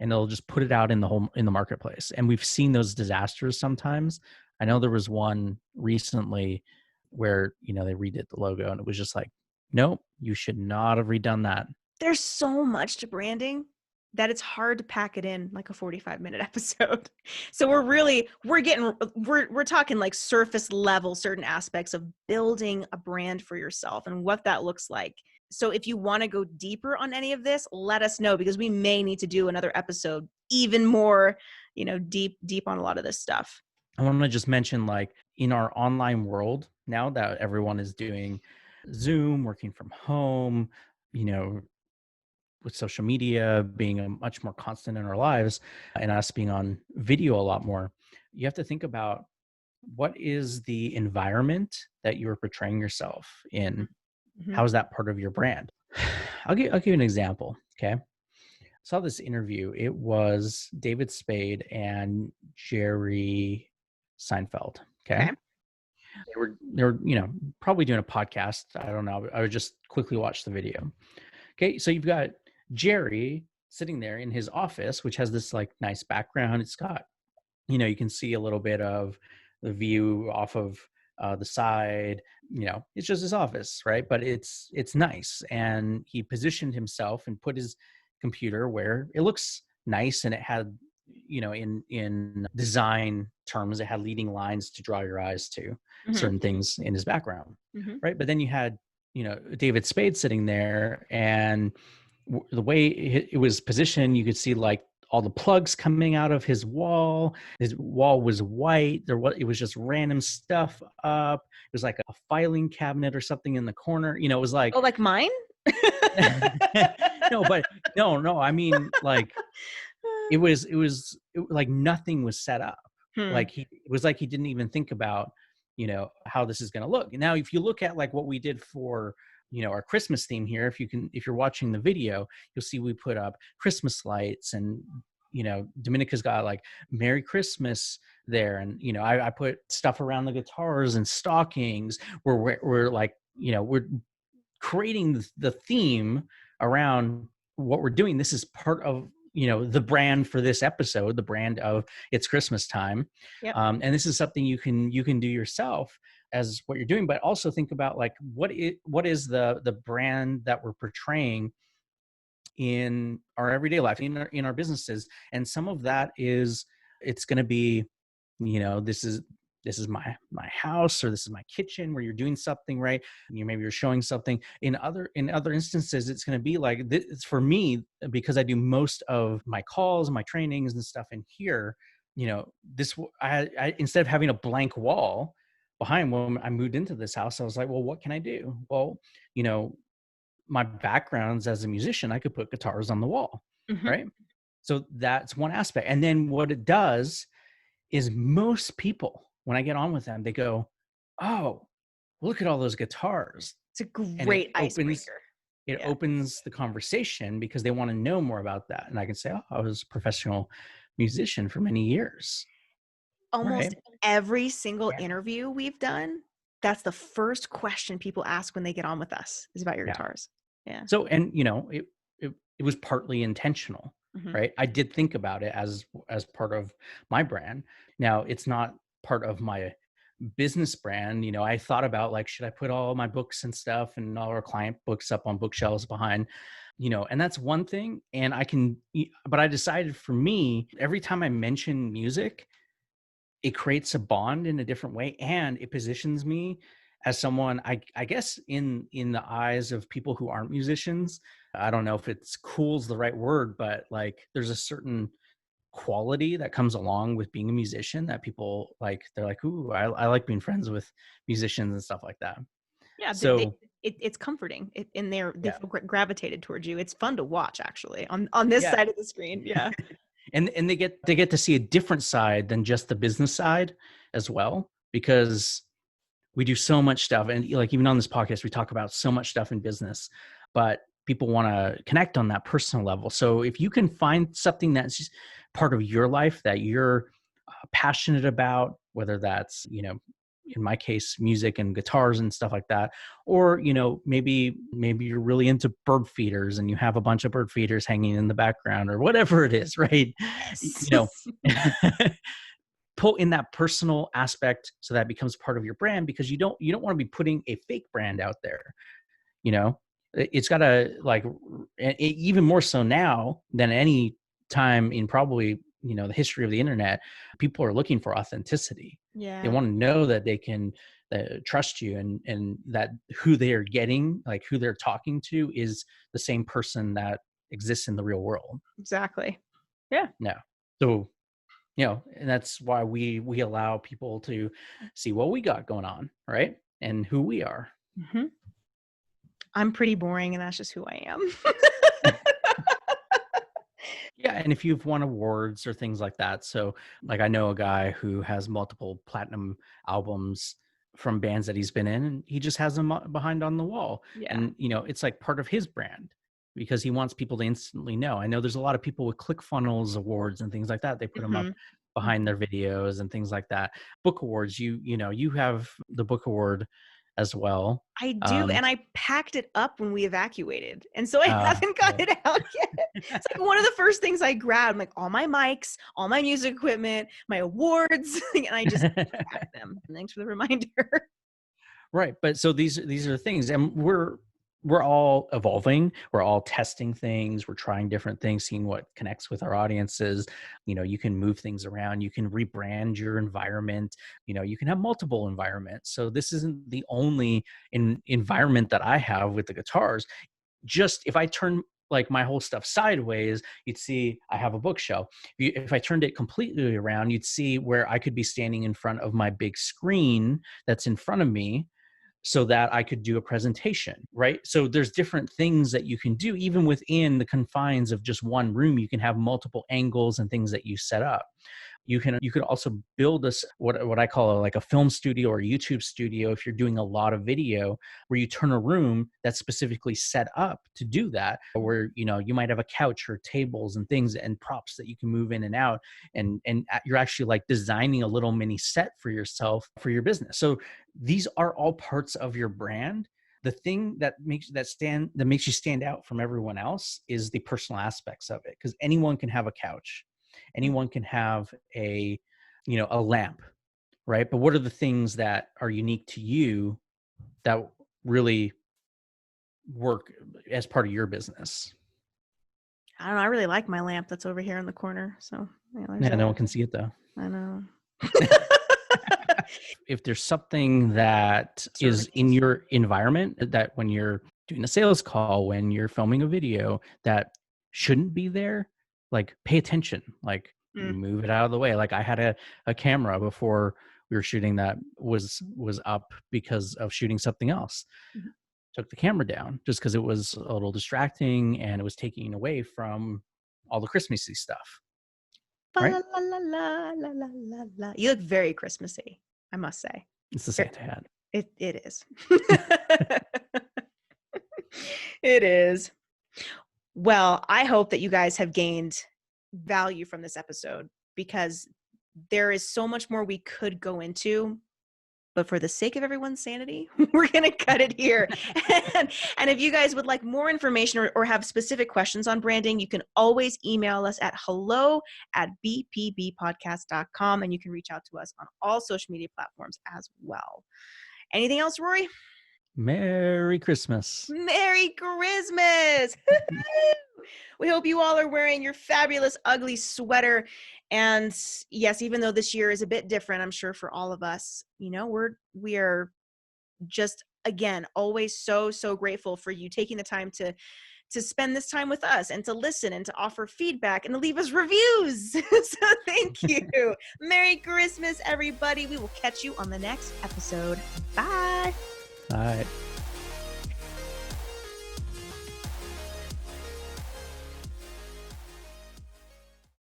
and they'll just put it out in the marketplace. And we've seen those disasters sometimes. I know there was one recently where they redid the logo, and it was just like, nope, you should not have redone that. There's so much to branding that it's hard to pack it in like a 45-minute episode. So we're talking like surface level, certain aspects of building a brand for yourself and what that looks like. So if you want to go deeper on any of this, let us know, because we may need to do another episode even more, deep on a lot of this stuff. I want to just mention, like, in our online world now that everyone is doing Zoom, working from home, you know, with social media being a much more constant in our lives, and us being on video a lot more, you have to think about what is the environment that you are portraying yourself in. Mhm. How is that part of your brand? I'll give you an example. Okay. I saw this interview. It was David Spade and Jerry Seinfeld. Okay. Okay. They were, probably doing a podcast. I don't know. I would just quickly watch the video. Okay, so you've got Jerry sitting there in his office, which has this like nice background. It's got, you can see a little bit of the view off of the side. It's just his office, right? But it's nice, and he positioned himself and put his computer where it looks nice, and it had, in design terms, it had leading lines to draw your eyes to Hmm. certain things in his background, Hmm. right? But then you had, David Spade sitting there, and the way it was positioned, you could see like all the plugs coming out of his wall. His wall was white. It was just random stuff up. It was like a filing cabinet or something in the corner. It was like Oh, like mine? no, but no. I mean, like like nothing was set up. Hmm. Like it was like he didn't even think about, how this is going to look. Now, if you look at like what we did for, our Christmas theme here, if you're watching the video, you'll see we put up Christmas lights, and, Dominica's got like Merry Christmas there. And, I put stuff around the guitars and stockings where we're like, we're creating the theme around what we're doing. This is part of, the brand for this episode, the brand of It's Christmas Time. Yep. And this is something you can do yourself as what you're doing, but also think about like what is the brand that we're portraying in our everyday life, in our businesses. And some of that is, it's going to be, this is my house, or this is my kitchen, where you're doing something, right? Maybe you're showing something. In other instances, it's going to be like this. For me, because I do most of my calls, my trainings and stuff in here, this I instead of having a blank wall behind, when I moved into this house, I was like, well, what can I do? Well, you know my backgrounds as a musician, I could put guitars on the wall, Hmm. right? So that's one aspect. And then what it does is, most people, when I get on with them, they go, "Oh, look at all those guitars." It's a And it great opens icebreaker. it Yeah. opens the conversation, because they want to know more about that. And I can say, "Oh, I was a professional musician for many years." Almost Right? every single Yeah. interview we've done, that's the first question people ask when they get on with us, is about your Yeah. guitars. Yeah. So, and it was partly intentional, Hmm. right? I did think about it as part of my brand. Now, it's not part of my business brand. I thought about like, should I put all my books and stuff and all our client books up on bookshelves behind, and that's one thing. And but I decided, for me, every time I mention music, it creates a bond in a different way, and it positions me as someone, I guess, in the eyes of people who aren't musicians. I don't know if it's cool is the right word, but like there's a certain quality that comes along with being a musician that people like. They're like, ooh, I like being friends with musicians and stuff like that. Yeah. So It's comforting. And they yeah. feel gravitated towards you. It's fun to watch, actually, on this Yeah. side of the screen. Yeah. And they get to see a different side than just the business side as well, because we do so much stuff. And like, even on this podcast, we talk about so much stuff in business, but people want to connect on that personal level. So if you can find something that's just part of your life that you're passionate about, whether that's, in my case, music and guitars and stuff like that, or, maybe you're really into bird feeders and you have a bunch of bird feeders hanging in the background, or whatever it is, right? Yes. You know, pull in that personal aspect, so that becomes part of your brand, because you don't want to be putting a fake brand out there. It's got to, like, even more so now than any time in probably, the history of the internet. People are looking for authenticity. They Yeah. want to know that they can trust you, and that who they are getting, like who they're talking to, is the same person that exists in the real world. Exactly. Yeah. Yeah. So, and that's why we allow people to see what we got going on, right? And who we are. Hmm. I'm pretty boring, and that's just who I am. Yeah, and if you've won awards or things like that. So, like, I know a guy who has multiple platinum albums from bands that he's been in, and he just has them behind on the wall. Yeah. And, it's like part of his brand, because he wants people to instantly know. I know there's a lot of people with ClickFunnels awards and things like that. They put them up Hmm. behind their videos and things like that. Book awards, you have the book award as well. I do, and I packed it up when we evacuated, and so I haven't got Good. it out yet. It's like one of the first things I grabbed, like all my mics, all my music equipment, my awards, and I just grabbed them. Thanks for the reminder. Right. But so these are the things, and we're all evolving. We're all testing things. We're trying different things, seeing what connects with our audiences. You can move things around. You can rebrand your environment. You can have multiple environments. So this isn't the only environment that I have with the guitars. Just if I turn like my whole stuff sideways, you'd see I have a bookshelf. If I turned it completely around, you'd see where I could be standing in front of my big screen that's in front of me, so that I could do a presentation, right? So there's different things that you can do, even within the confines of just one room. You can have multiple angles and things that you set up. You could also build this, what I call like a film studio or YouTube studio, if you're doing a lot of video, where you turn a room that's specifically set up to do that, where you might have a couch or tables and things and props that you can move in and out, and you're actually like designing a little mini set for yourself for your business. So these are all parts of your brand. The thing that makes you stand out from everyone else is the personal aspects of it, because anyone can have a couch, anyone can have a lamp, right? But what are the things that are unique to you that really work as part of your business? I don't know. I really like my lamp that's over here in the corner. So Yeah, no one can see it though. I know. If there's something that is in your environment that when you're doing a sales call, when you're filming a video, that shouldn't be there, like pay attention, like move it out of the way. Like I had a camera before we were shooting that was up because of shooting something else. Mm-hmm. Took the camera down just because it was a little distracting and it was taking away from all the Christmassy stuff. Right? La, la, la, la, la, la, la. You look very Christmassy, I must say. It's the Santa hat. It is. It is. Well, I hope that you guys have gained value from this episode, because there is so much more we could go into. But for the sake of everyone's sanity, we're going to cut it here. And if you guys would like more information or have specific questions on branding, you can always email us at hello@bpbpodcast.com, and you can reach out to us on all social media platforms as well. Anything else, Rory? Merry Christmas. Merry Christmas. We hope you all are wearing your fabulous, ugly sweater. And yes, even though this year is a bit different, I'm sure for all of us, we are just, again, always so, so grateful for you taking the time to spend this time with us and to listen and to offer feedback and to leave us reviews. So thank you. Merry Christmas, everybody. We will catch you on the next episode. Bye. Bye.